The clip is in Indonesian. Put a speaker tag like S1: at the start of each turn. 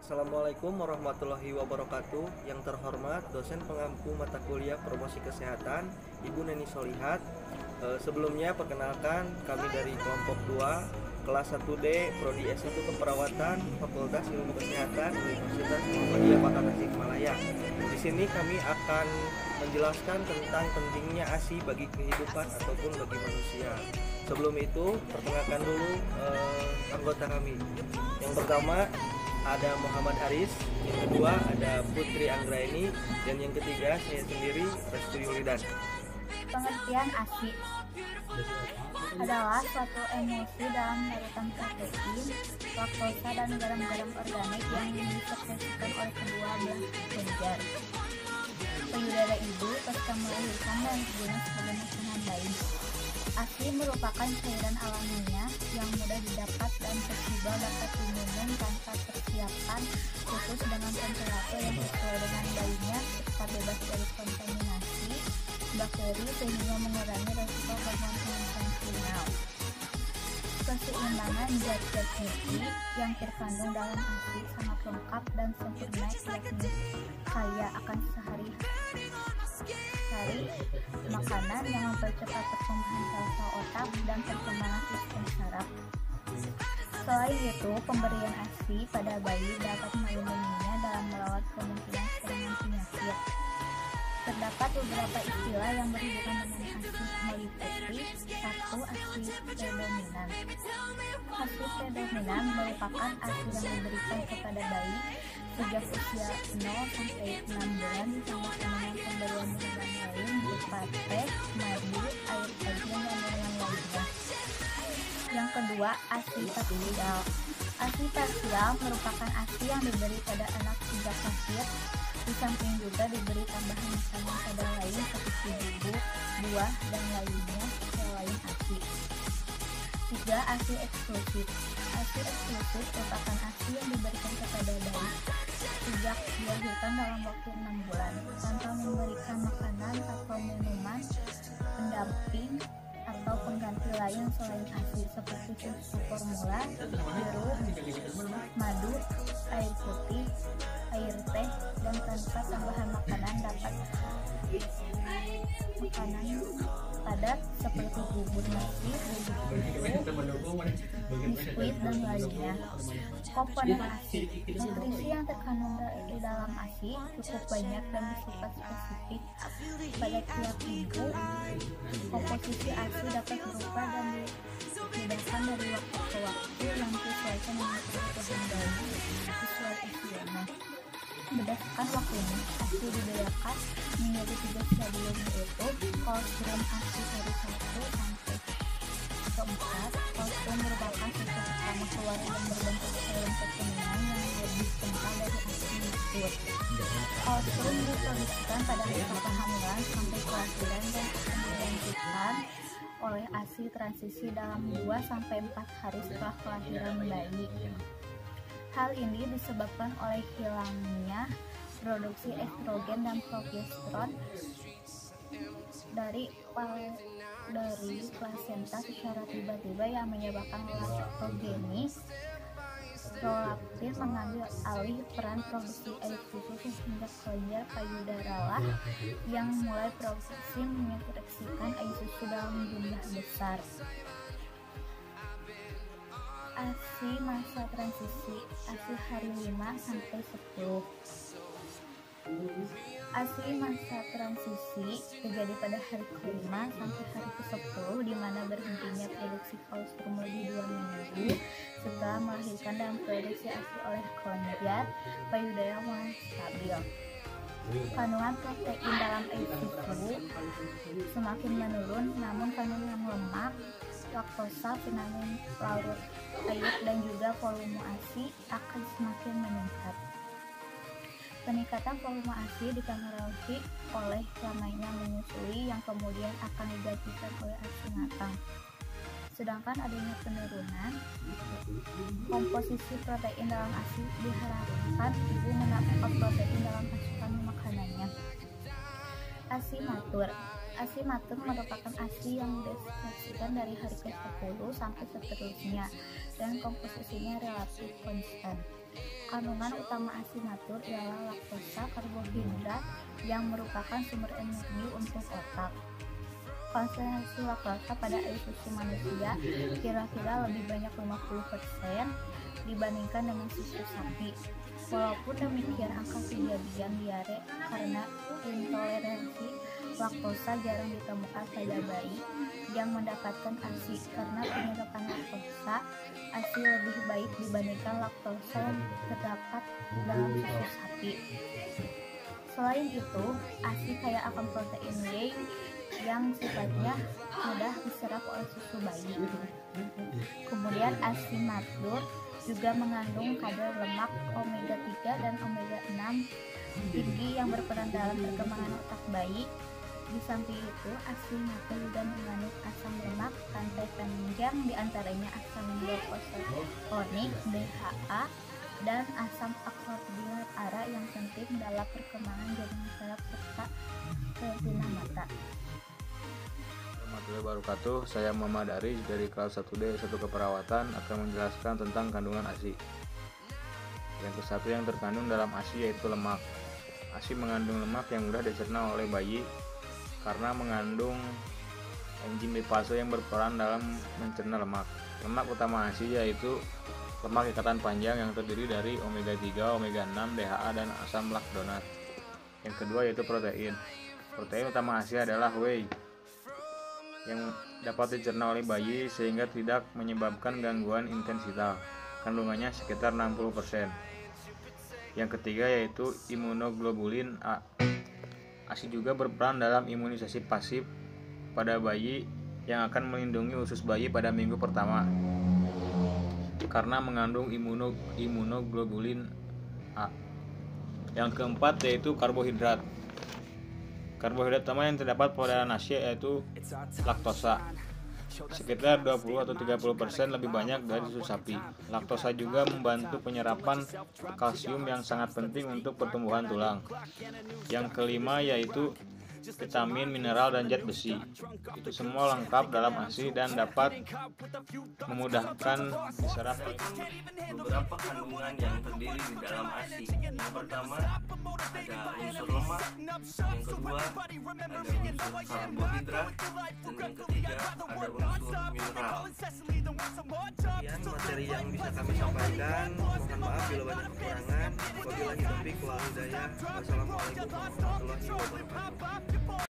S1: Assalamualaikum warahmatullahi wabarakatuh. Yang terhormat dosen pengampu mata kuliah promosi kesehatan Ibu Neni Solihat. Sebelumnya perkenalkan kami dari kelompok 2 kelas 1D Prodi S1 Keperawatan Fakultas Ilmu Kesehatan Universitas Muhammadiyah Kota Tasikmalaya. Di sini kami akan menjelaskan tentang pentingnya ASI bagi kehidupan ataupun bagi manusia. Sebelum itu, perkenalkan dulu anggota kami. Yang pertama ada Muhammad Aris, yang kedua ada Putri Anggraini, dan yang ketiga saya sendiri, Restu Yulidan.
S2: Pengertian ASI adalah suatu emosi dalam larutan protein, laktosa, dan garam-garam organik yang disekresikan oleh kedua belah kelenjar payudara ibu pasca melahirkan dan digunakan sebagai makanan bayi. ASI merupakan cairan alamiah yang mudah didapat dan fleksibel, dapat diminum tanpa persiapan khusus dengan temperatur yang sesuai dengan bayinya serta bebas dari kontaminasi bakteri sehingga mengurangi resiko hormon konvensional. Keseimbangan zat-zat gizi yang terkandung dalam ASI sangat lengkap dan sempurna, yakni kaya akan sehari-hari makanan yang mempercepat pertumbuhan sel-sel otak dan perkembangan sistem saraf. Selain itu, pemberian ASI pada bayi dapat melindunginya dalam melawan kemungkinan serangan penyakit. Terdapat beberapa istilah yang berhubungan dengan ASI, meliputi 1. ASI predominan. ASI predominan merupakan ASI yang diberikan kepada bayi sejak usia 0 sampai 6 bulan ditambah dengan pemberian minuman lain berupa teh, madu, air terjun, dan minuman lainnya. Yang kedua, ASI parsial. ASI parsial merupakan ASI yang diberi pada anak sejak lahir. Di samping juga diberi tambahan makanan pada lain seperti bumbu, buah, dan lainnya selain ASI. 3. ASI eksklusif. ASI eksklusif merupakan ASI yang diberikan kepada bayi sejak dilahirkan dalam waktu 6 bulan tanpa memberikan makanan atau minuman pendamping atau pengganti lain selain ASI seperti susu formula, jeruk, madu, air putih, air teh, dan tanpa tambahan makanan dapat makanan padat seperti bubur nasi, bubur susu, biskuit, dan lainnya. Komponen ASI. Nutrisi yang terkandung di dalam ASI cukup banyak dan bersifat spesifik pada tiap ibu. Komposisi ASI dapat berubah dan dibedakan dari waktu ke waktu yang disesuaikan dengan kebutuhan bayi sesuai usianya. Berdasarkan waktunya, ASI dibedakan menjadi 3 stadium, yaitu kolostrum ASI dari 1 sampai ke 4. Kolostrum merupakan sisa pertama keluar yang berbentuk daun kekuningan yang lebih kental dari ASI matur. Kolostrum diproduksikan pada masa kehamilan sampai kelahiran dan akan dilanjutkan oleh ASI transisi dalam 2-4 hari setelah kelahiran bayi. Hal ini disebabkan oleh hilangnya produksi estrogen dan progesteron dari plasenta secara tiba-tiba yang menyebabkan laktogenis. Prolaktin mengambil alih peran produksi air susu sehingga kelenjar payudara lah yang mulai produksi menyekresikan air susu dalam jumlah besar. ASI masa transisi. ASI hari 5 sampai 10. ASI masa transisi terjadi pada hari ke-5 sampai hari ke-10 di mana berhentinya produksi kolostrum lebih 2 minggu setelah melahirkan, dan produksi ASI oleh kelenjar payudara mulai stabil. Kandungan protein dalam air susu semakin menurun, namun kandungan lemak, laktosa, vitamin larut air, dan juga volume ASI akan semakin meningkat. Peningkatan volume ASI dipengaruhi oleh lamanya menyusui yang kemudian akan digantikan oleh ASI matang. Sedangkan adanya penurunan komposisi protein dalam ASI diharapkan ibu mendapatkan protein dalam asupan makanannya. ASI matur. ASI matur merupakan ASI yang disekresikan dari hari ke-10 sampai seterusnya dan komposisinya relatif konstan. Kandungan utama ASI natur ialah laktosa, karbohidrat yang merupakan sumber energi untuk otak. Konsentrasi laktosa pada air susu manusia kira-kira lebih banyak 50% dibandingkan dengan susu sapi. Walaupun demikian, angka kejadian diare karena intoleransi laktosa jarang ditemukan pada bayi yang mendapatkan ASI karena penyerapan laktosa ASI lebih baik dibandingkan laktosa yang terdapat dalam susu sapi. Selain itu, ASI kaya akan protein whey yang sifatnya mudah diserap oleh susu bayi. Kemudian ASI natur juga mengandung kadar lemak omega 3 dan omega 6 tinggi yang berperan dalam perkembangan otak bayi. Di samping itu, ASI natur juga mengandung asam lemak rantai panjang, diantaranya asam glukosaponik (DHA) dan asam akordilat ARA yang penting dalam perkembangan jaringan saraf serta retina mata.
S3: Warahmatullahi wabarakatuh. Saya Muhammad Aris dari kelas 1D 1 Keperawatan akan menjelaskan tentang kandungan ASI. Yang ke-1 yang terkandung dalam ASI yaitu lemak. ASI mengandung lemak yang mudah dicerna oleh bayi karena mengandung enzim lipase yang berperan dalam mencerna lemak. Lemak utama ASI yaitu lemak ikatan panjang yang terdiri dari omega 3, omega 6, DHA dan asam laktonat. Yang kedua yaitu protein. Protein utama ASI adalah whey yang dapat dicerna oleh bayi sehingga tidak menyebabkan gangguan intensitas. Kandungannya sekitar 60%. Yang ketiga yaitu imunoglobulin A. ASI juga berperan dalam imunisasi pasif pada bayi yang akan melindungi usus bayi pada minggu pertama karena mengandung imunoglobulin A. Yang keempat yaitu karbohidrat. Karbohidrat utama yang terdapat pada nasi yaitu laktosa, sekitar 20 atau 30% lebih banyak dari susu sapi. Laktosa juga membantu penyerapan kalsium yang sangat penting untuk pertumbuhan tulang. Yang kelima yaitu vitamin, mineral, dan zat besi. Itu semua lengkap dalam ASI dan dapat memudahkan diserap oleh
S1: Beberapa kandungan yang terdiri di dalam ASI. Yang pertama ada unsur lemak, yang kedua ada unsur karbohidrat, dan yang ketiga ada unsur mineral. Sekian materi yang bisa kami sampaikan. Mohon maaf bila banyak kekurangan. Wabillahi taufiq wal hidayah. Wassalamualaikum warahmatullahi wabarakatuh.